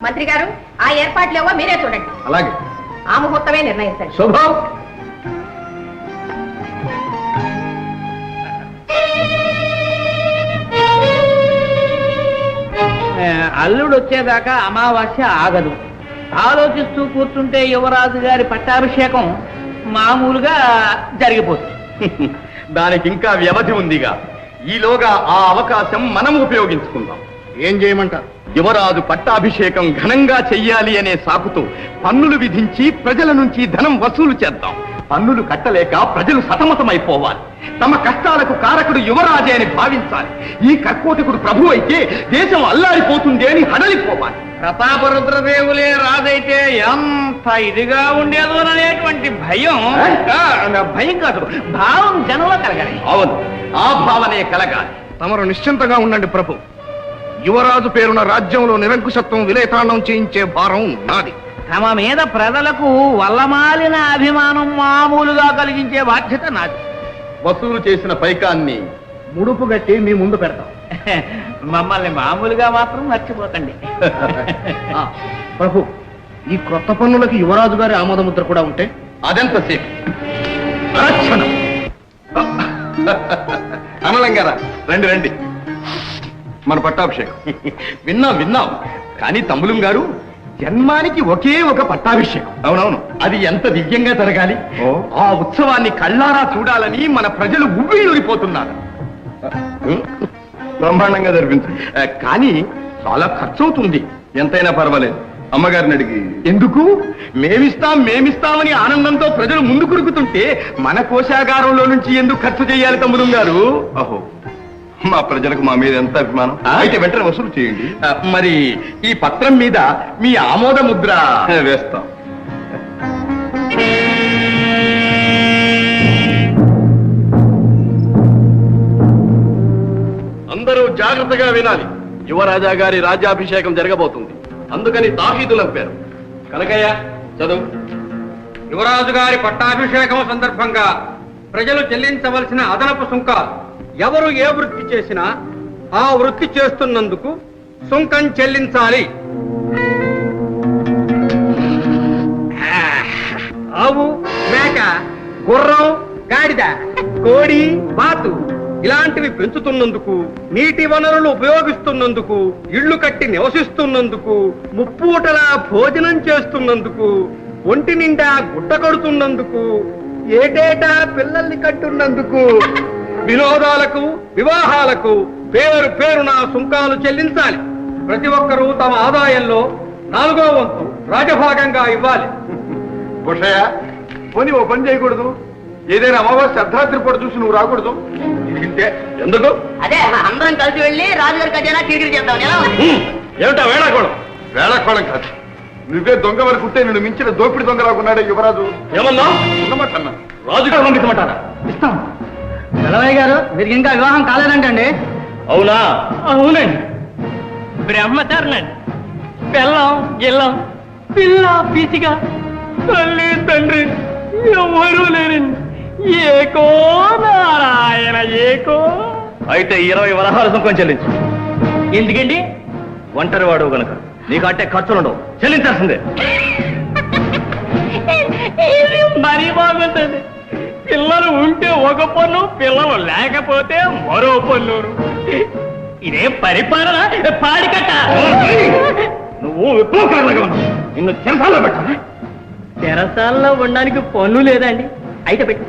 మంత్రి గారు ఆ ఏర్పాట్లేవో మీరే చూడండి. అలాగే ఆ ముహూర్తమే నిర్ణయించండి. శుభం. అల్లుడు వచ్చేదాకా అమావాస్య ఆగదు. ఆలోచిస్తూ కూర్చుంటే యువరాజు గారి పట్టాభిషేకం మామూలుగా జరిగిపోతుంది. దానికి ఇంకా వ్యవధి ఉందిగా. ఈలోగా ఆ అవకాశం మనం ఉపయోగించుకుందాం. ఏం చేయమంటారు? యువరాజు పట్టాభిషేకం ఘనంగా చెయ్యాలి అనే సాకుతో పన్నులు విధించి ప్రజల నుంచి ధనం వసూలు చేద్దాం. పన్నులు కట్టలేక ప్రజలు సతమతమైపోవాలి. తమ కష్టాలకు కారకుడు యువరాజే అని భావించాలి. ఈ కర్కోటకుడు ప్రభు అయితే దేశం అల్లాడిపోతుంది అని హడలిపోవాలి. ప్రతాపరుద్రదేవులే రాజైతే ఎంత ఇదిగా ఉండేదోననేటువంటి భయం భయం కాదు, భావం జనంలో కలగాలి. అవును, ఆ భావనే కలగాలి. తమరు నిశ్చింతగా ఉండండి ప్రభు. యువరాజు పేరున రాజ్యంలో నిరంకుశత్వం విలేతాండం చేయించే భారం నాది. తమ మీద ప్రజలకు వల్లమాలిన అభిమానం మామూలుగా కలిగించే బాధ్యత నాది. వసూలు చేసిన పైకాన్ని ముడుపు గట్టి మీ ముందు పెడతాం. మమ్మల్ని మామూలుగా మాత్రం మర్చిపోతండి. ప్రభు, ఈ క్రొత్త పన్నులకి యువరాజు గారి ఆమోద ముద్ర కూడా ఉంటే అదెంతసేపు అనలంగారా, రండి రండి. మన పట్టాభిషేకం విన్నాం. కానీ తమ్ములం గారు, జన్మానికి ఒకే ఒక పట్టాభిషేకం. అవునవును, అది ఎంత దివ్యంగా జరగాలి. ఆ ఉత్సవాన్ని కళ్ళారా చూడాలని మన ప్రజలు ఉవ్విళ్ళూరిపోతున్నారు. బ్రహ్మాండంగా జరిపించు. కానీ చాలా ఖర్చు అవుతుంది. ఎంతైనా పర్వాలేదు. అమ్మగారిని అడిగి ఎందుకు? మేమిస్తామని ఆనందంతో ప్రజలు ముందు కురుకుతుంటే మన కోశాగారంలో నుంచి ఎందుకు ఖర్చు చేయాలి తమ్ములం గారు? అహో, మా ప్రజలకు మా మీద ఎంత అభిమానం. అయితే వెంటనే వసూలు చేయండి. మరి ఈ పత్రం మీద మీ ఆమోద ముద్ర వేస్తాం. అందరూ జాగ్రత్తగా వినాలి. యువరాజా గారి రాజ్యాభిషేకం జరగబోతుంది. అందుకని తాహీదులు అంపారు. కనకయ్య చదువు. యువరాజు గారి పట్టాభిషేకం సందర్భంగా ప్రజలు చెల్లించవలసిన అదనపు సుంకాలు. ఎవరు ఏ వృత్తి చేసినా ఆ వృత్తి చేస్తున్నందుకు సుంకం చెల్లించాలి. ఆవు, మేక, గుర్రం, గాడిద, కోడి, బాతు ఇలాంటివి పెంచుతున్నందుకు, నీటి వనరులు ఉపయోగిస్తున్నందుకు, ఇళ్లు కట్టి నివసిస్తున్నందుకు, ముప్పూటలా భోజనం చేస్తున్నందుకు, ఒంటి నిండా గుడ్డ కడుతున్నందుకు, ఏటేటా పిల్లల్ని కట్టున్నందుకు, వినోదాలకు, వివాహాలకు పేరున సుంకాలు చెల్లించాలి. ప్రతి ఒక్కరూ తమ ఆదాయంలో 4వ వంతు రాజభాగంగా ఇవ్వాలి. బుషయ్య, పోనీ ఓ పని చేయకూడదు? ఏదైనా అమావాస్య అర్ధరాత్రి పూట చూసి నువ్వు రాకూడదు? ఇంతే. ఎందుకు? అదే అందరం కలిసి వెళ్ళి రాజుగారి ఖజానా కిరికిరి చేద్దాం. ఏమిటా వేళాకోళం? వేళాకోళం కాదు. నువ్వే దొంగ వరకు ఉంటే నిన్ను మించిన దోపిడి దొంగలాగున్నాడే యువరాజు. ఏమన్నా ఉన్నమాటన్నా? రాజుగారు పంపించమంటారా? ఇస్తాం. వెలవయ్య గారు, మీరు ఇంకా వివాహం కాలేదంటండి? అవునా? అవునండి. బ్రహ్మచారులండి. పిల్లం గిల్లం, పిల్ల పీసిగా, తల్లి తండ్రి ఎవరూ లేరండి. ఏకో నారాయణ ఏకో. అయితే 20 వరహాల సుంకం చెల్లించు. ఎందుకండి? ఒంటరి వాడు గనక నీకంటే ఖర్చులుండవు, చెల్లించాల్సిందే. మరీ బాగుంటుంది. పిల్లలు ఉంటే ఒక పన్ను, పిల్లలు లేకపోతే మరో పన్ను. ఇదే పరిపాలన పాడికట్ట. నువ్వు విప్లవకారులుగా ఉన్నావు. నిన్ను చెరసాల్లో పెట్టాలి. చెరసాల్లో ఉండడానికి పన్ను లేదండి. అయితే పెట్టి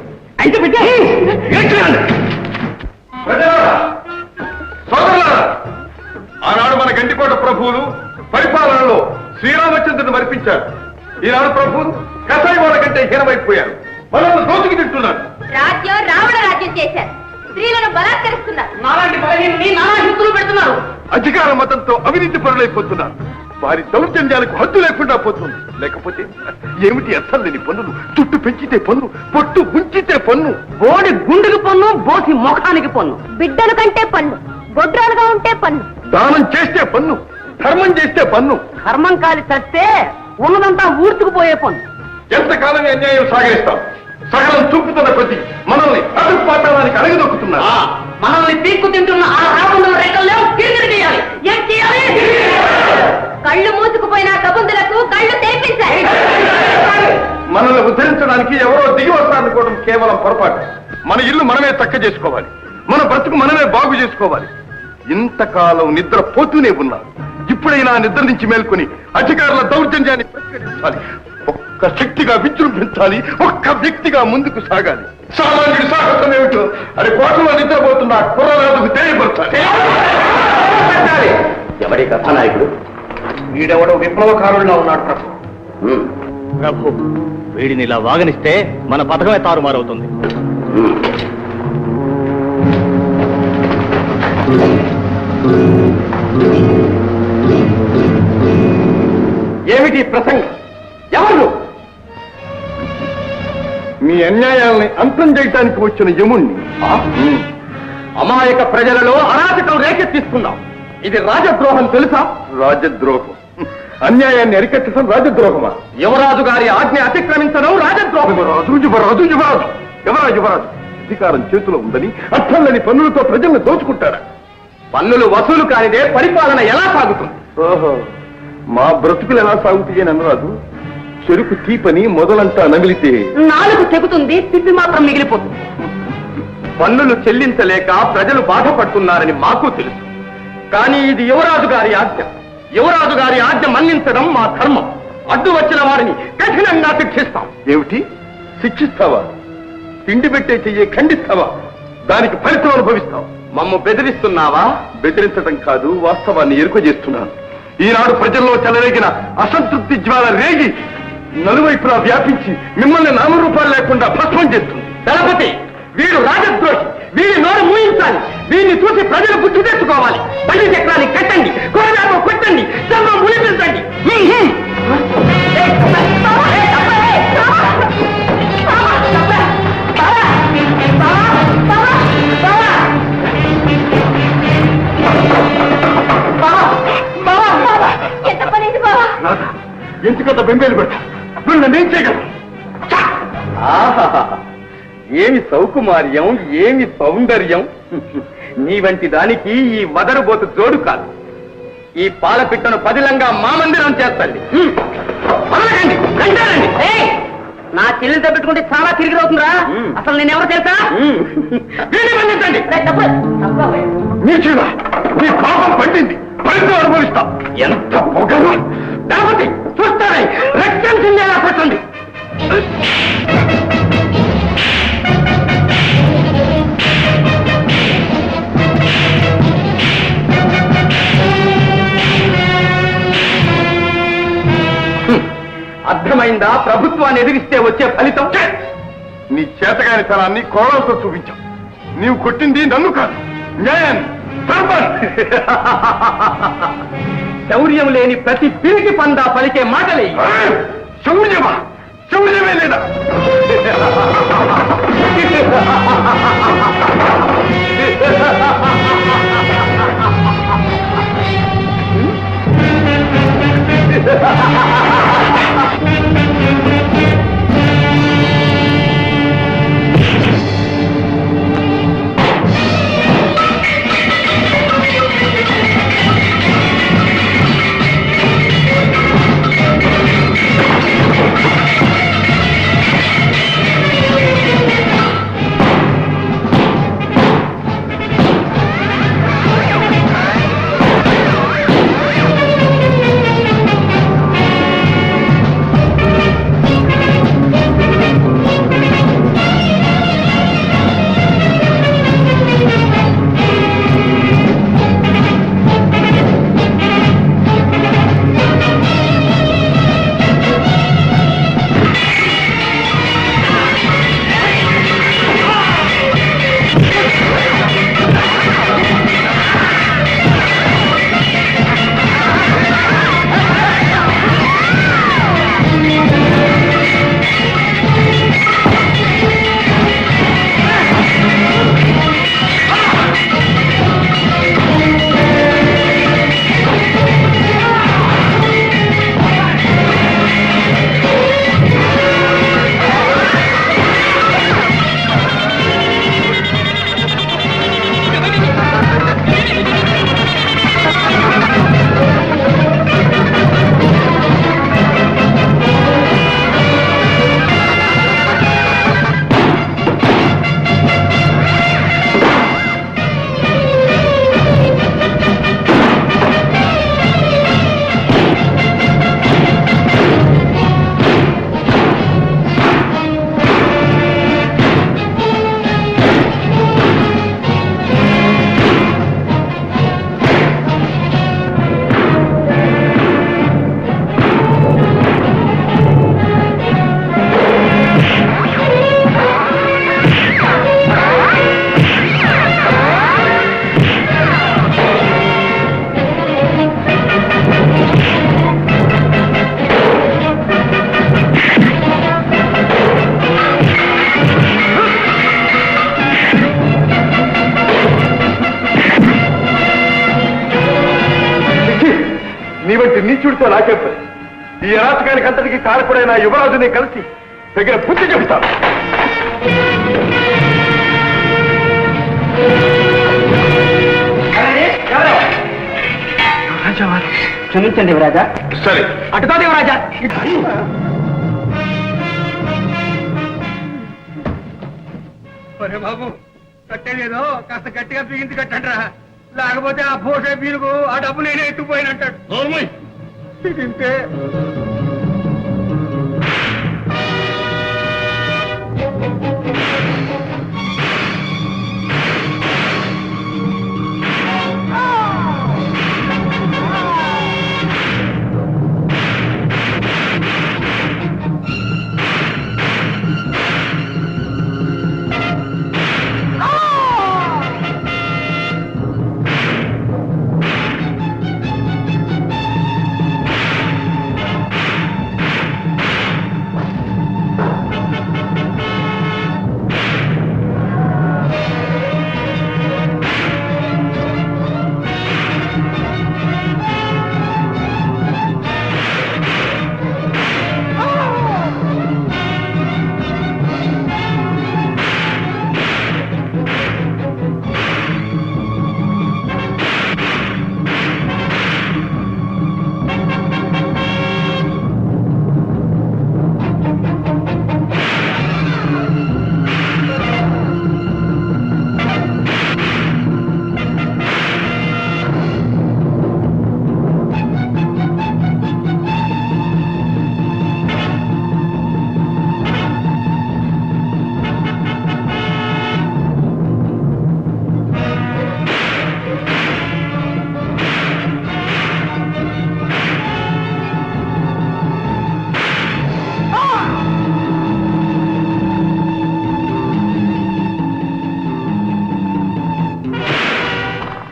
ఆనాడు మన గండికోట ప్రభువులు పరిపాలనలో శ్రీరామచంద్రుని మరిపించారు. ఈనాడు ప్రభువులు కసాయి వాళ్ళ కంటే హీనమైపోయారు. మనల్ని దోచుకు తింటున్నారు. రాజ్యం రావణ రాజ్యం చేశారు. స్త్రీలను బలాత్కరిస్తున్నారు. నాలాంటి బలహీనని నానా హింసలు పెడుతున్నారు. అధికార మతంతో అవినీతి పరులైపోతున్నారు. వారి దౌర్జన్యాలకు హద్దు లేకుండా పోతుంది. లేకపోతే ఏమిటి అర్థం లేని పన్నులు? చుట్టు పెంచితే పన్ను, పొట్టు ఉంచితే పన్ను, బోడి గుండెకి పన్ను, బోసి ముఖానికి పన్ను, బిడ్డల కంటే పన్ను, గొడ్రాలుగా ఉంటే పన్ను, దానం చేస్తే పన్ను, ధర్మం చేస్తే పన్ను, కర్మం కాలి చస్తే ఉన్నదంతా ఊర్చుకుపోయే పన్ను. ఎంతకాలం అన్యాయం సాగరిస్తాం? సగం చూపుతున్న కొద్ది మనల్ని అడుగు పాతానికి అడగదొక్కుతున్నారు. మనల్ని పీక్కు తింటున్న ఆ రావణ రెక్కల్లో కిరికిరి చేయాలి. ఏం చేయాలి? కళ్ళు మూసుకుపోయిన కబుందులకు కళ్ళు తెరిపించాలి. మనల్ని ఉద్ధరించడానికి ఎవరో దిగి వస్తారనుకోవడం కేవలం పొరపాటు. మన ఇల్లు మనమే చక్క చేసుకోవాలి, మన బ్రతుకు మనమే బాగు చేసుకోవాలి. ఇంతకాలం నిద్ర పోతూనే ఉన్నాం. ఇప్పుడైనా నిద్ర నుంచి మేల్కొని అధికారుల దౌర్జన్యాన్ని ప్రతిఘటించాలి. ఒక్క శక్తిగా విజృంభించాలి, ఒక్క వ్యక్తిగా ముందుకు సాగాలి. సామాన్యుడి సాహసం ఏమిటో అది కోటలో నిద్రపోతున్న కుర్రరాజుకు తెలియపరచాలి. ఎవరి కథానాయకుడు? వీడెవడో విప్లవకారుల్లో ఉన్నాడు ప్రభు. ప్రభు, వీడిని ఇలా వాగనిస్తే మన పథకమే తారుమారవుతుంది. ఏమిటి ప్రసంగం? ఎవరు? మీ అన్యాయాల్ని అంతం చేయటానికి వచ్చిన యముణ్ణి. అమాయక ప్రజలలో అరాచకం రేకెత్తిస్తున్నాం. ఇది రాజద్రోహం తెలుసా? రాజద్రోహం. అన్యాయాన్ని అరికట్టడం రాజద్రోహమా? యువరాజు గారి ఆజ్ఞ అతిక్రమించడం రాజద్రోహం. యువరాజు యువరాజు యువరాజు ఎవరా యువరాజు? అధికారం చేతిలో ఉందని అర్థంలేని పన్నులతో ప్రజలను దోచుకుంటారా? పన్నులు వసూలు కానిదే పరిపాలన ఎలా సాగుతుంది? ఓహో, మా బ్రతుకులు ఎలా సాగుతాయి అని అనరాదు. చెరుకు తీపని మొదలంతా నమిలితే నాలుగు చెబుతుంది, తిప్పి మాత్రం మిగిలిపోతుంది. పన్నులు చెల్లించలేక ప్రజలు బాధపడుతున్నారని మాకు తెలుసు. కానీ ఇది యువరాజు గారి ఆజ్ఞ. యువరాజు గారి ఆజ్ఞ మన్నించడం మా ధర్మం. అడ్డు వచ్చిన వారిని కఠినంగా శిక్షిస్తాం. ఏమిటి శిక్షిస్తావా? తిండి పెట్టే చెయ్యి ఖండిస్తావా? దానికి ఫలితం అనుభవిస్తాం. మమ్మ బెదిరిస్తున్నావా? బెదిరించడం కాదు, వాస్తవాన్ని ఎరుక చేస్తున్నాను. ఈనాడు ప్రజల్లో చెలరేగిన అసంతృప్తి జ్వాల రేగి నలువైపులా వ్యాపించి మిమ్మల్ని నామరూపాలు లేకుండా భస్మం చేస్తుంది. దళపతి, వీడు రాజద్రోహి. వీడి నోరు మూయించాలి. వీడిని చూసి ప్రజలు గుర్తు తెచ్చుకోవాలి. బండి చక్రాన్ని కట్టండి, కొరడాతో కొట్టండి, చర్మం మునిపించండి. ఎంత పని ఇది బావా? ఎందుకంత బెంబేలు పెడతా? నువ్వు నన్నేం చేయగలవు? ఏమి సౌకుమార్యం, ఏమి సౌందర్యం! నీ వంటి దానికి ఈ వదరుబోతు జోడు కాదు. ఈ పాలపిట్టను పదిలంగా మా మందిరం చేస్తండి. నా చెల్లెలతో పెట్టుకుంటే చాలా తిరిగి అవుతుందా? అసలు నేను ఎవరు తెలుసా? మందించండి. నీ పాపం పండింది, ఫలితం అనుభవిస్తాం. ఎంత పొగరు! దళపతి, చూస్తారే, రక్తం చిందేలా పెట్టండి. అర్థమైందా? ప్రభుత్వాన్ని ఎదిరిస్తే వచ్చే ఫలితం. నీ చేతగాని తనాన్ని కోణంతో చూపించాం. నీవు కొట్టింది నన్ను కాదు, న్యాయాన్ని. శౌర్యం లేని ప్రతి పిరికి పందా పలికే మాటలే. శౌర్యమా? శౌర్యమే లేదా? దీంతో నాకే పని. ఈ అరాచకానికి అంతటికి కారకుడైన యువరాజుని కలిసి తగిన బుద్ధి చెబుతాను. క్షమించండి యువరాజా. సరే, అటుగా యువరాజా. ఒరే బాబు, కట్టేదేదో కాస్త గట్టిగా బిగించి కట్టండిరా, లేకపోతే ఆ పోసే బీరుకు ఆ డబ్బు నేనే ఎత్తుకుపోయినంటాడు. ఇంతే.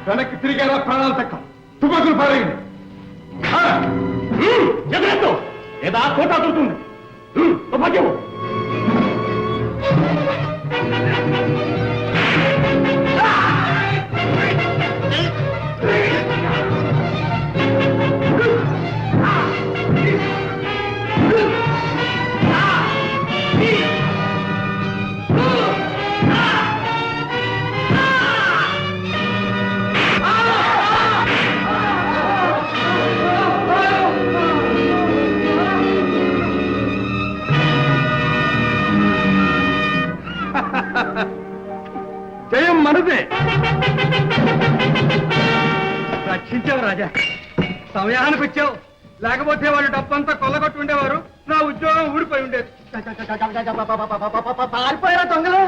వెనక్కి తిరిగేలా ప్రాణాలు తక్కువ తుపాకులు పారేయండి. ఎదురెత్తు లేదా కోట అవుతుంది. తుపాకి జయం మనదే. రక్షించావు రాజా, సమయానికి వచ్చావు. లేకపోతే వాళ్ళు డబ్బంతా కొల్లగొట్టి ఉండేవారు, నా ఉద్యోగం ఊడిపోయి ఉండేది. పారిపోయారా దొంగలు?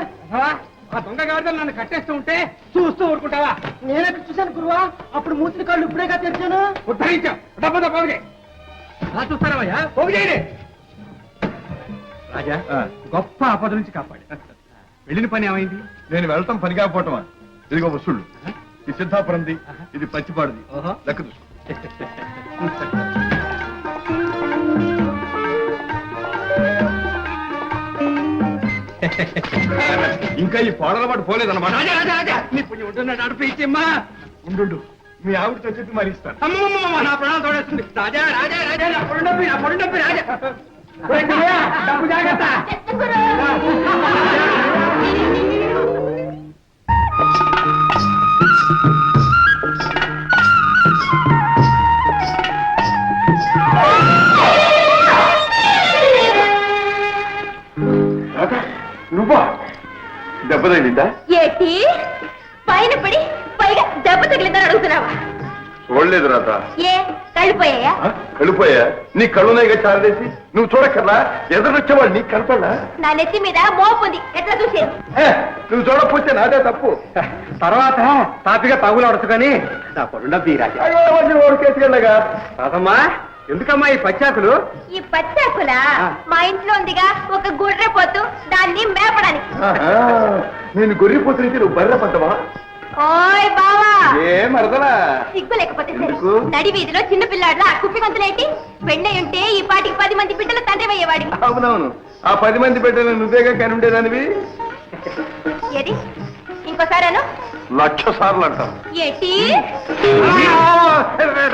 ఆ దొంగ గాడిదలు నన్ను కట్టేస్తూ ఉంటే చూస్తూ ఊరుకుంటావా? నేనెక్కడ చూశాను గురువా? అప్పుడు మూసిన కాళ్ళు ఇప్పుడేగా తెరిచాను. ఉద్ధరించాం. డబ్బంతా పోగు చేయి. అలా చూస్తారా పోగు చేయడే. రాజా, గొప్ప ఆపద నుంచి కాపాడు. వెళ్ళిన పని ఏమైంది? నేను వెళ్తాం పని కాకపోవటమా? ఇదిగో వసూళ్ళు. ఇది సిద్ధాపురంది, ఇది పచ్చిపాడుది. లెక్క చూసుకో. ఇంకా ఈ పాడల పాటు పోలేదన్నమాట. రాజా రాజా రాజా, నీ పుణ్యం ఉంటున్నా నడిపించమ్మా. ఉండు, మీ ఆవిడతో చెప్పి మరి ఇస్తాను. అమ్మమ్మ, నా ప్రాణాలు తోడేస్తుంది. రాజా రాజా రాజా, నా పొడి డబ్బి రాజా. డబ్బు జాగ్రత్త. నువ్వా? దెబ్బ తగిలిందా? ఏటి పైన పడి పైగా దెబ్బ తగిలిందని అడుగుతున్నావా? చూడలేదు రాత. ఏ కళ్ళిపోయాయా? కళ్ళిపోయా? నీ కళ్ళున్నాయిగా చారదేసి. నువ్వు చూడక్కర్లా? ఎదురొచ్చేవాడు నీకు కనపడలా? నా నెత్తి మీద మోపుంది, ఎట్లా చూసేది? నువ్వు చూడకపోతే నాదే తప్పు. తర్వాత తాపిగా తాగులు కానీ నా పొడి డబ్బి రాజా. ఓడికేసుకెళ్ళగా. రాదమ్మా, ఎందుకమ్మా ఈ పచ్చాకులు? ఈ పచ్చాకుల మా ఇంట్లో ఉందిగా ఒక గుర్రె పోతు, దాన్ని మేపడానికి. నేను గొర్రెపోతునికి నువ్వు బర్రె పడ్డవా? ఓయ్ బావా, ఏ మరదలా? సిగ్గు లేకపోతే సరే. ఎందుకు? నడి వీధిలో చిన్న పిల్లాడ్లా కుప్పి గొంతులేంటి? పెళ్ళై ఉంటే ఈ పాటికి 10 మంది బిడ్డల తండ్రి అయ్యేవాడి. అవునవును, ఆ 10 మంది బిడ్డలు నువ్వేగా కనుండేదానివి. ఏది ఇంకోసారను? 1,00,000 సార్లు అంటారు. ఏటి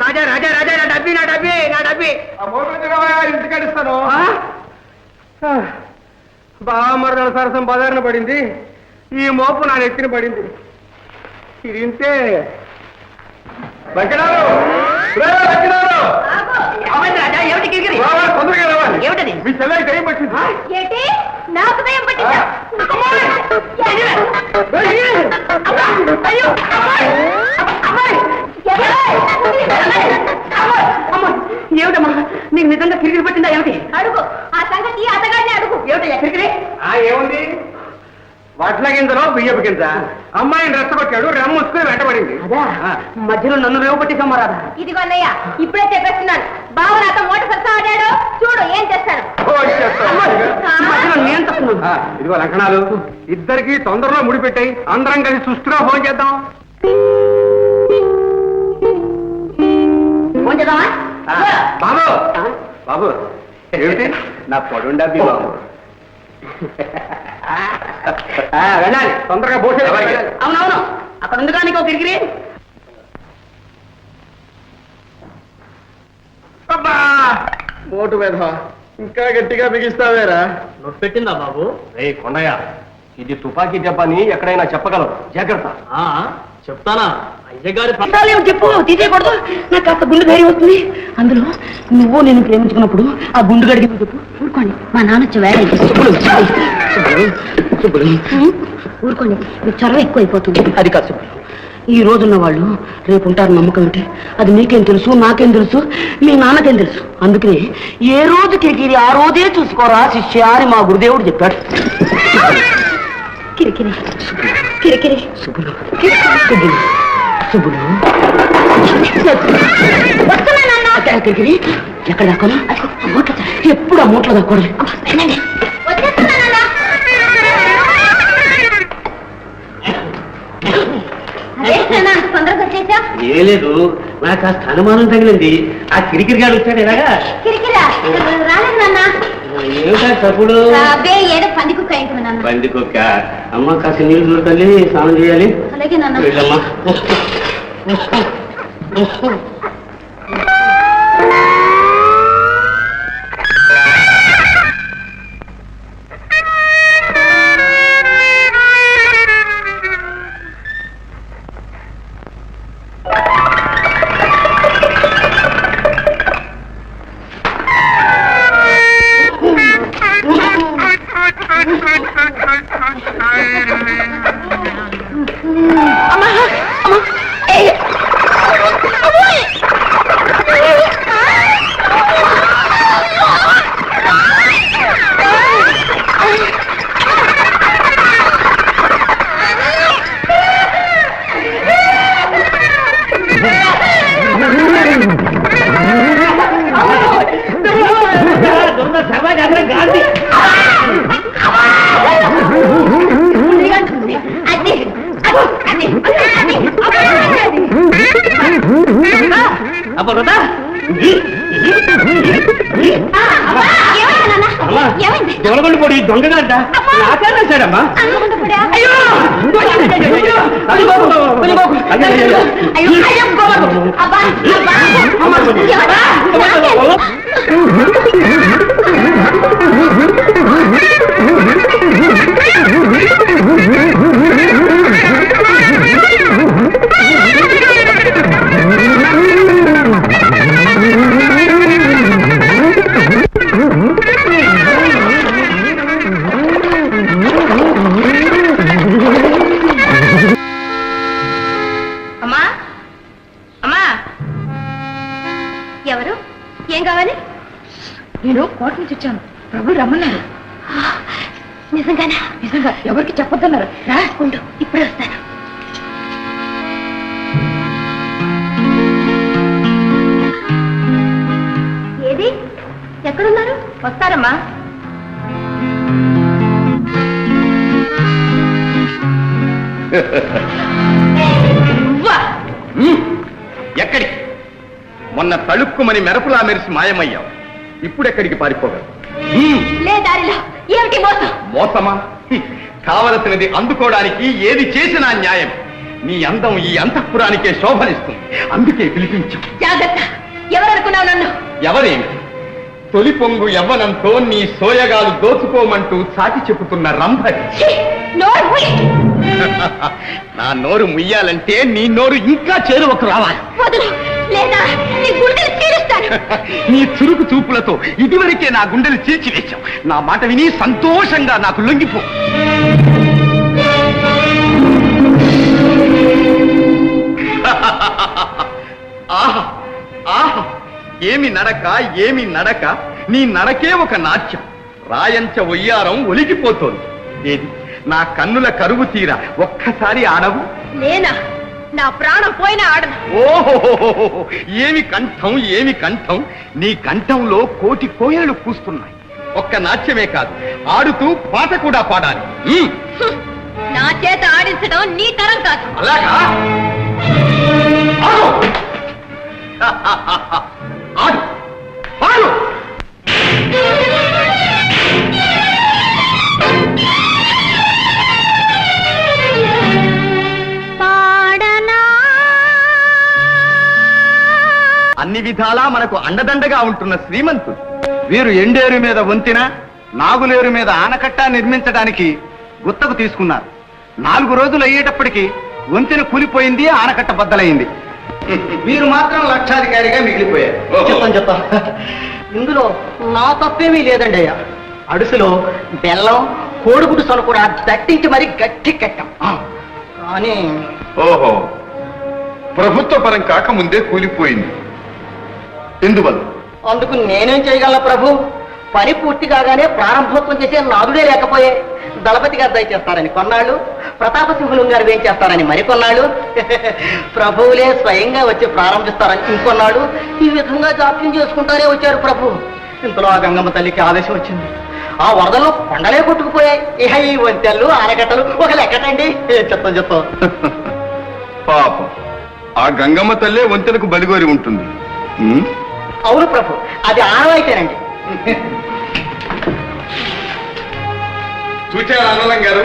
రాజా రాజా రాజా నా డబ్బి నా డబ్బి నా డబ్బి ఇంటికడిస్తాను బాగా మరదల సరసం బజారున పడింది, ఈ మోపు నా నెత్తిన పడింది. ఇది ఇంతే రాజా ఏమిటి కిరికిరి? ఏమిటది? మీ చెల్లెకి దయ్యం పట్టింది. ఏటి నాకు దయ్యం పట్టిందా? అయ్యో ఏమిటమ్మా నీకు నిజంగా కిరికిరి పట్టిందా ఏమిటి? అడుగు ఆ సంగతి అతగాడిని అడుగు. ఏమిటయ్యా కిరికిరి? ఏముంది, వడ్ల గింజలో బియ్యపు గింజ. అమ్మాయిని రెచ్చగొట్టాడు, రెమ్మొచ్చుకుని వెంటబడింది. అదా మధ్యలో నన్ను రేవు పట్టిసమ్మా రాదా? ఇదిగో అన్నయ్య ఇప్పుడే చెప్పేస్తున్నాను, బావ నాతో మోట సత్తా ఆడాడు, చూడు ఏం చేస్తాను. మధ్యలో నేను తప్పున్నాను. ఇదిగో లక్షణాలు, ఇద్దరికి తొందరలో ముడిపెట్టాయి, అందరం కలిసి సుష్టిగా ఫోన్ చేద్దాం. ఫోన్ చేద్దామా? బాబు బాబు ఏమిటి నా పొడుండబ్బి బాబు. వెళ్ళాలి తొందరగా పోసే. అవునవును అక్కడ ఉంది కానీ ఒక కిరికిరి. మోటు మీద ఇంకా గట్టిగా బిగిస్తావేరా? నొప్పి పెట్టిందా బాబు? రే కొండయ్య, ఇది తుపాకీ దెబ్బని ఎక్కడైనా చెప్పగలవు, జాగ్రత్త. చెప్తానా అయ్యగారి చెప్పు తీసేయకూడదు, నాకు కాస్త గుండె ధైర్యం వస్తుంది. అందులో నువ్వు నేను ప్రేమించుకున్నప్పుడు ఆ గుండు గడిగి చెప్పు. ఊరుకోండి మా నాన్న వచ్చి వేడ ఊరుకోండి, మీకు చొరవ ఎక్కువైపోతుంది. అది కాదు సుబ్బులు, ఈ రోజున్న వాళ్ళు రేపు ఉంటారు నమ్మకం అంటే అది నీకేం తెలుసు, నాకేం తెలుసు, మీ నాన్నకేం తెలుసు. అందుకని ఏ రోజు కిరికిరి ఆ రోజే చూసుకోరా శిష్య అని మా గురుదేవుడు చెప్పాడు. కిరికిరి కిరికిరి సుబ్బులు సుబ్బులు సుబ్బులు కిరికిరి ఎక్కడ దాక్కోను? ఎప్పుడు ఆ మూట్లో దాక్కోవడం. తొందరగా వచ్చేసా. ఏ లేదు, నాకు కాస్త అనుమానం తగిలింది. ఆ కిరికిరి గారు వచ్చాడు ఎలాగా? కిరికిరా రాలేదు నాన్న. ఏమిటా తప్పుడు? అబ్బే ఏదో పంది కుక్క అయింది నాన్న. పంది కుక్క. అమ్మ కాస్త నీళ్ళు దొరకాలి, స్నానం చేయాలి. అలాగే నాన్న. వెళ్ళమ్మా. జవలగొండ పొడి దొంగగంట నాకే రాశాడమ్మా. అమ్మా అమ్మా, ఎవరు? ఏం కావాలి? నేను కోట నుంచి వచ్చాను, ప్రభు రమ్మన్నారు. నిజంగానా? నిజంగా, ఎవరికి చెప్పొద్దన్నారు. రాసుకుంటూ ఇప్పుడే వస్తాను. ఏది ఎక్కడున్నారు? వస్తారమ్మా. ఎక్కడికి? మొన్న తళుక్కుమని మెరుపులా మెరిసి మాయమయ్యావు, ఇప్పుడెక్కడికి పారిపోగలవు? లే దారిలో. ఏమిటి మోసం? మోసమా? కావలసినది అందుకోవడానికి ఏది చేసినా న్యాయం. నీ అందం ఈ అంతఃపురానికే శోభనిస్తుంది. అందుకే పిలిపించాం. జాగ్రత్త, ఎవరనుకున్నావు నన్ను? ఎవరేమి? తొలి పొంగు యవ్వనంతో నీ సోయగాలు దోచుకోమంటూ చాటి చెప్పుతున్న రంభరి. ఛీ, నోరు మూయి. నా నోరు ముయ్యాలంటే నీ నోరు ఇంకా చేరువకు రావాలి. వదులు, లేదా నీ గుండెలు తీరుస్తాను. నీ చురుకు చూపులతో ఇదివరకే నా గుండెలు చీల్చివేశావు. నా మాట విని సంతోషంగా నాకు లొంగిపో. ఆహా ఆహా, ఏమి నడక, ఏమి నడక! నీ నడకే ఒక నాట్యం. రాయంచ ఒయ్యారం ఒలికిపోతోంది. ఏది నా కన్నుల కరువు తీర ఒక్కసారి ఆడవు? నేనా? నా ప్రాణం పోయినా ఆడను. ఓహో, ఏమి కంఠం, ఏమి కంఠం! నీ కంఠంలో కోటి కోయలు కూస్తున్నాయి. ఒక్క నాట్యమే కాదు, ఆడుతూ పాట కూడా పాడాలి. నా చేత ఆడించడం నీ తరం కాదు. అలాగా? ఆడు ఆడు ఆడు! అన్ని విధాలా మనకు అండదండగా ఉంటున్న శ్రీమంతుడు. వీరు ఎండేరు మీద వంతెన, నాగులేరు మీద ఆనకట్ట నిర్మించడానికి గుత్తకు తీసుకున్నారు. 4 రోజులు అయ్యేటప్పటికి వంతెన కూలిపోయింది, ఆనకట్ట బద్దలైంది. వీరు మాత్రం లక్షాధికారిగా మిగిలిపోయారు. చెప్తాను. ఇందులో నా తప్పేమీ లేదండి అయ్యా. అడుసులో బెల్లం, కోడిగుడ్డు సొన కూడా దట్టించి మరీ గట్టి కట్టాం. కానీ ఓహో, ప్రభుత్వ పరం కాక ముందే కూలిపోయింది. ఎందువల్ల? అందుకు నేనేం చేయగలను ప్రభు? పని పూర్తి కాగానే ప్రారంభోత్సవం చేసే నాదుడే లేకపోయే. దళపతి గారు దయచేస్తారని కొన్నాళ్ళు, ప్రతాపసింహులం గారు ఏం చేస్తారని మరికొన్నాళ్ళు, ప్రభువులే స్వయంగా వచ్చి ప్రారంభిస్తారని ఇంకొన్నాళ్ళు, ఈ విధంగా జాప్యం చేసుకుంటారే వచ్చారు ప్రభు. ఇంతలో ఆ గంగమ్మ తల్లికి ఆవేశం వచ్చింది. ఆ వరదల్లో కొండలే కొట్టుకుపోయాయి. ఇహ ఈ వంతెళ్ళు, ఆనకట్టలు ఒక లెక్కటండి. చెప్తాం. పాపం, ఆ గంగమ్మ తల్లే వంతెనకు బలిగోరి ఉంటుంది. అవును ప్రభు, అది ఆనవాయితేనండి. చూచారా అన్నలం గారు,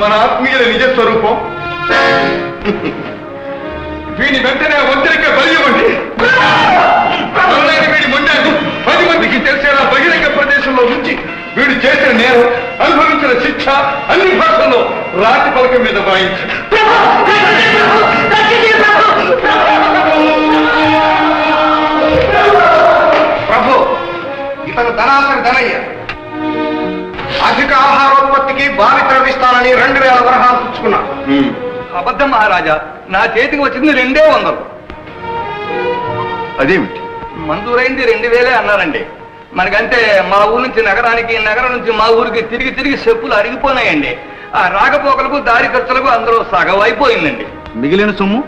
మన ఆత్మీయుల నిజ స్వరూపం? వీడి వెంటనే వంతెనకే బలి ఇవ్వండి. వీడి మొండాన్ని 10 మందికి తెలిసేలా బహిరంగ ప్రదేశంలో ఉంచి వీడు చేసిన నేరం, అనుభవించిన శిక్ష అన్ని భాషల్లో రాతి పలక మీద వాయించి ప్రభు, ఇతను ధనాసరి ధనయ్య. అధిక ఆహారోత్పత్తికి బావి తరలిస్తానని 2000 వరహాలు పుచ్చుకున్నాడు. అబద్ధం మహారాజా, నా చేతికి వచ్చింది 200. అదేమిటి? మంజూరైంది 2000 అన్నారండి. మనకంటే మా ఊరు నుంచి నగరానికి, నగరం నుంచి మా ఊరికి తిరిగి తిరిగి చెప్పులు అరిగిపోయినాయండి. ఆ రాకపోకలకు, దారి ఖర్చులకు అందులో సగం అయిపోయిందండి. మిగిలిన సొమ్ము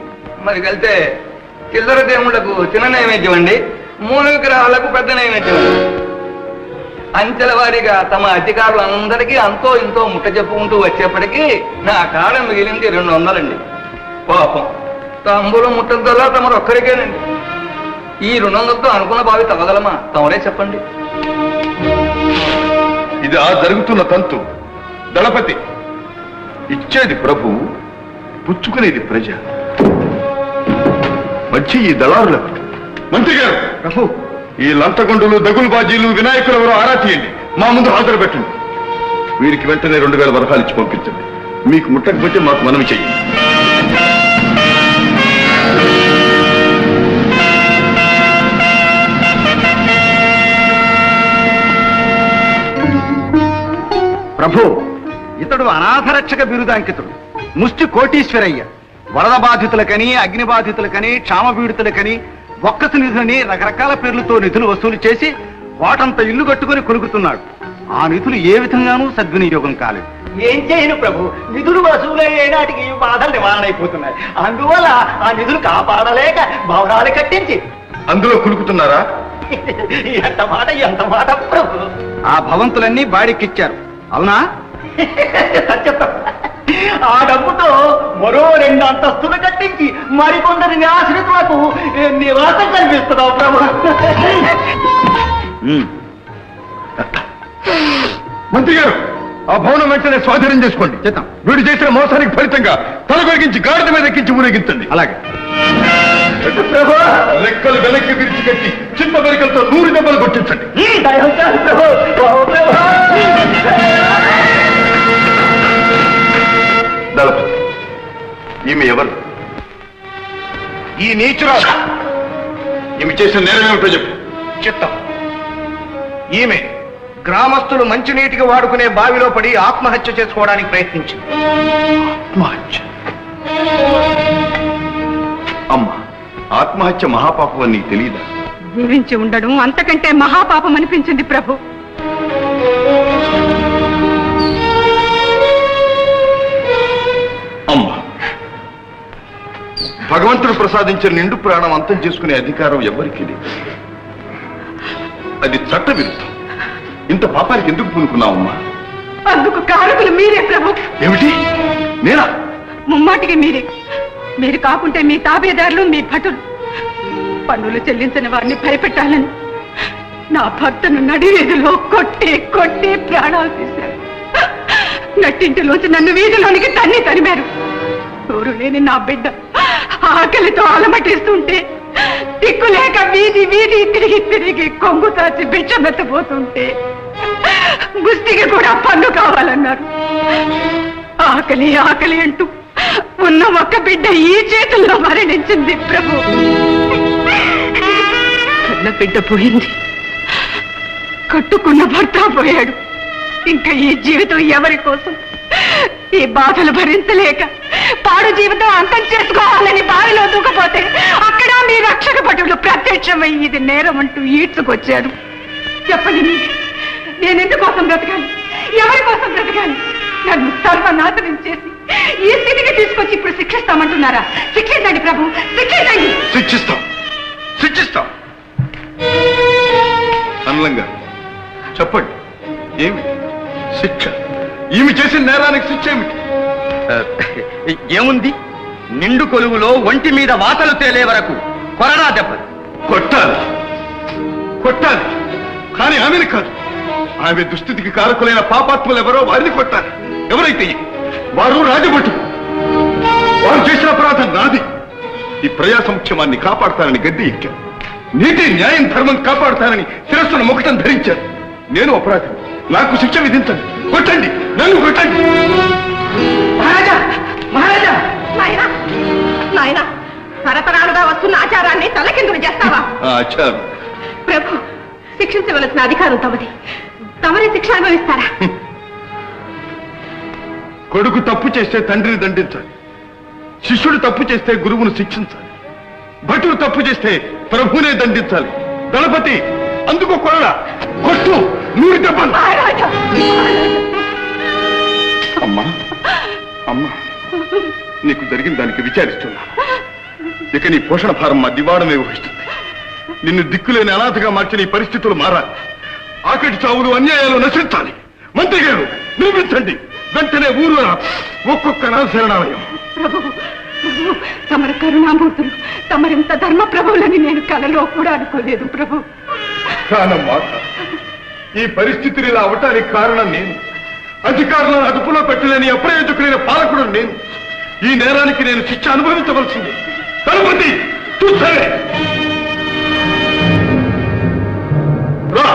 మరి వెళ్తే చిల్లర దేవుళ్లకు చిన్న నైవేద్యం అండి, మూల విగ్రహాలకు పెద్ద నైవేద్యం. అంచెల వారీగా తమ అధికారులందరికీ అంతో ఇంతో ముట్ట చెప్పుకుంటూ వచ్చేప్పటికీ నా కాడ మిగిలింది 200 అండి. పాపం, తంబులు ముట్టద్దల్లా తమరు ఒక్కరికేనండి. ఈ 200తో అనుకున్న బావి తవ్వగలమా? తమరే చెప్పండి. ఇది ఆ జరుగుతున్న తంతు. దళపతి ఇచ్చేది ప్రభు, పుచ్చుకునేది ప్రజ. వచ్చి ఈ దళారులకు మంత్రి గారు, ప్రభు, ఈ లంతగొండలు, దగులు బాజీలు, వినాయకులు ఎవరో ఆరా తీయండి, మా ముందు హాజరు పెట్టండి. వీరికి వెంటనే 2000 వరహాలు ఇచ్చి పంపించండి. మీకు ముట్టకపోతే మాకు మనవి చెయ్యండి. ప్రభు, ఇతడు అనాథరక్షక బిరుదాంకితుడు, ముష్టి కోటీశ్వరయ్య. వరద బాధితులకని, అగ్ని బాధితులకని, క్షామపీడితులకని, బొక్కసు నిధులని రకరకాల పేర్లతో నిధులు వసూలు చేసి వాటంత ఇల్లు కట్టుకుని కొనుక్కుతున్నాడు. ఆ నిధులు ఏ విధంగానూ సద్వినియోగం కాలేదు. ఏం చేయను ప్రభు, నిధులు వసూలయ్యే నాటికి ఈ బాధలు నివారణ అయిపోతున్నాయి. అందువల్ల ఆ నిధులు కాపాడలేక భవనాలు కట్టించి అందులో కులుకుతున్నారా? ఎంత మాట ప్రభు. ఆ భవంతులన్నీ బాడికిచ్చారు, అవునా? ఆ డబ్బుతో మరో 2 అంతస్తులు కట్టించి మరికొందరి ఆశ్రితులకు నివాసం కల్పిస్తున్నావు ప్రభు. మంత్రి గారు, ఆ భవనం వెంటనే స్వాధీనం చేసుకోండి. వీడు చేసిన మోసానికి ఫలితంగా తల కొరికించి గాడిద మీద ఎక్కించి ఊరేగించండి. అలాగే. రెక్కలు వెనక్కి విరిచి కట్టి చింత బరికలతో 100 దెబ్బలు కొట్టించండి. దళపతి, ఈమె ఎవరు? ఈ నీచురాలు ఈమె చేసిన నేరం ఏమిటో చెప్పు. చిత్తం. ఈమె గ్రామస్తులు మంచినీటికి వాడుకునే బావిలో పడి ఆత్మహత్య చేసుకోవడానికి ప్రయత్నించింది. ఆత్మహత్య? అమ్మా, ఆత్మహత్య మహాపాపం అని నీకు తెలియదా? జీవించి ఉండడం అంతకంటే మహాపాపం అనిపించింది ప్రభు. అమ్మా, భగవంతుడు ప్రసాదించిన నిండు ప్రాణం అంతం చేసుకునే అధికారం ఎవరికీ లేదు. అది చట్ట విరుద్ధం. ఇంత పాపానికి ఎందుకు పూనుకున్నావమ్మా? అందుకు కారకులు మీరే ప్రభు. ఏమిటి? నేనా? ముమ్మాటికి మీరే. మీరు కాకుంటే మీ తాబేదారులు, మీ భటులు పన్నులు చెల్లించిన వారిని భయపెట్టాలని నా భర్తను నడివీధిలో కొట్టి కొట్టి ప్రాణాలు తీశారు. నట్టింటిలోంచి నన్ను వీధిలోనికి తరిమారు. ఊరు లేని నా బిడ్డ ఆకలితో అలమటిస్తుంటే దిక్కులేక వీధి వీధి తిరిగి తిరిగి కొంగు తాచి భిక్షమెత్తబోతుంటే గుస్తికి కూడా పన్ను కావాలన్నారు. ఆకలి ఆకలి అంటూ ఉన్న ఒక్క బిడ్డ ఈ చేతుల్లో మరణించింది ప్రభు. కన్న బిడ్డ పోయింది, కట్టుకున్న భర్త పోయాడు. ఇంకా ఈ జీవితం ఎవరి కోసం? ఈ బాధలు భరించలేక పాడు జీవితం అంతం చేసుకోవాలని బావిలో దూకపోతే అక్కడ మీ రక్షక భటులు ప్రత్యక్షమై ఇది నేరం అంటూ ఈడ్చుకొచ్చారు. చెప్పండి, నేను ఎందుకోసం బ్రతకాలి? ఎవరి కోసం బ్రతకాలి? నన్ను సర్వనాశనం చేసి ఈ స్థితికి తీసుకొచ్చి ఇప్పుడు శిక్షిస్తామంటున్నారా? శిక్షించండి ప్రభు, శిక్షించండి. శిక్షిస్తాం, శిక్షిస్తాం. అనలంగా చెప్పండి, ఏమిటి శిక్ష? ఈమె చేసిన నేరానికి శిక్ష ఏమిటి? ఏముంది? నిండు కొలువులో ఒంటి మీద వాతలు తేలే వరకు కొరడా దెబ్బలు కొట్టాలి, కొట్టాలి. కానీ ఆమెను కాదు. ఆమె దుస్థితికి కారకులైన పాపాత్ములు ఎవరో వారిని కొట్టాలి. ఎవరైతే వారు రాజభటులు. వారు చేసిన అపరాధం నాది. ఈ ప్రజా సంక్షేమాన్ని కాపాడతానని గద్దె ఎక్కారు. నీతి న్యాయం ధర్మం కాపాడతానని శిరస్సును ముఖటం ధరించారు. నేను అపరాధం, నాకు శిక్ష విధించండి. కొట్టండి, నన్ను కొట్టండి. మహారాజా, మహారాజా, నాయనా, నాయనా, తరతరాలుగా వస్తున్న ఆచారాన్ని తలకిందులు చేస్తావా? ఆచారం ప్రభు, శిక్షించవలసిన అధికారం తమది. తమరే శిక్ష అనుభవిస్తారా? కొడుకు తప్పు చేస్తే తండ్రిని దండించాలి. శిష్యుడు తప్పు చేస్తే గురువును శిక్షించాలి. భటుడు తప్పు చేస్తే ప్రభునే దండించాలి. గణపతి, అందుకో కొరడా, కొట్టు, 100 దెబ్బలు. అమ్మా, అమ్మా, నీకు జరిగిన దానికి విచారిస్తున్నా. ఇక నీ పోషణ భారం మా దివాడమే వహిస్తుంది. నిన్ను దిక్కులేని అనాథగా మార్చిన ఈ పరిస్థితులు మారాలి. ఆకటి చావులు, అన్యాయాలు నశించాలి. మంత్రి గారు, నిర్మించండి వెంటనే ఊరు ఒక్కొక్క శరణాలయం. ప్రభు, ప్రభు, తమరు కరుణామూర్తులు. తమరింత ధర్మ ప్రభువులని నేను కలలో కూడా అనుకోలేదు ప్రభు. కానమ్మా, ఈ పరిస్థితులు ఇలా అవటానికి కారణం నేను. అధికారులను అదుపులో పెట్టలేని అప్రయోజకులైన పాలకుడు నేను. ఈ నేరానికి నేను శిక్ష అనుభవించవలసింది. తలపతి చూస్తానే రా.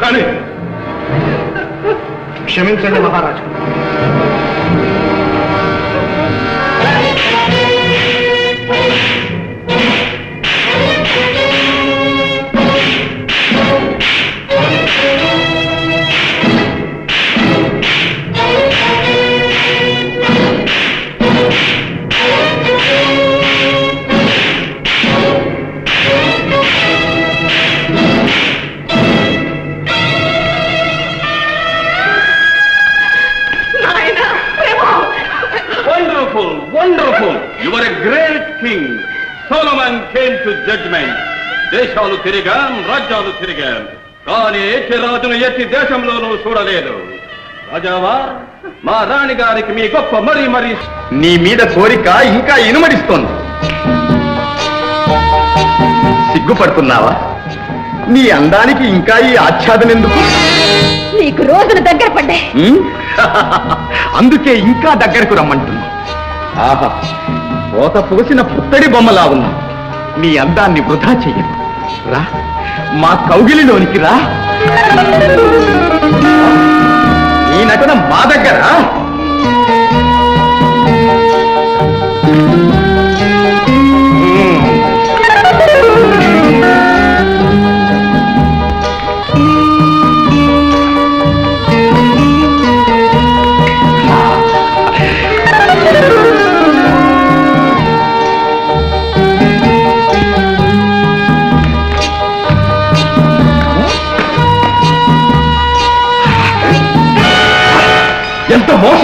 కానీ క్షమించండి మహారాజు. Wonderful! You are a great king. Solomon came to judgment. దేశాలు తిరిగాం, రాజ్యాలు తిరిగాం, కానీ ఏటి రాజును ఎట్టి దేశంలోనూ చూడలేదు. రాజావా, మా రాణి గారికి మీ గొప్ప మరీ నీ మీద కోరిక ఇంకా ఇనుమడిస్తోంది. సిగ్గుపడుతున్నావా? నీ అందానికి ఇంకా ఈ ఆచ్ఛాదన ఎందుకు? నీకు రోజులు దగ్గర పడ్డాయి. అందుకే ఇంకా దగ్గరకు రమ్మంటున్నా. ఆహా, పోత పోసిన పుత్తడి బొమ్మలా ఉన్నా. నీ అందాన్ని వృధా చెయ్యను. రా, మా కౌగిలిలోనికి రా. నీ నటన మా దగ్గర. ఎంత మోసం!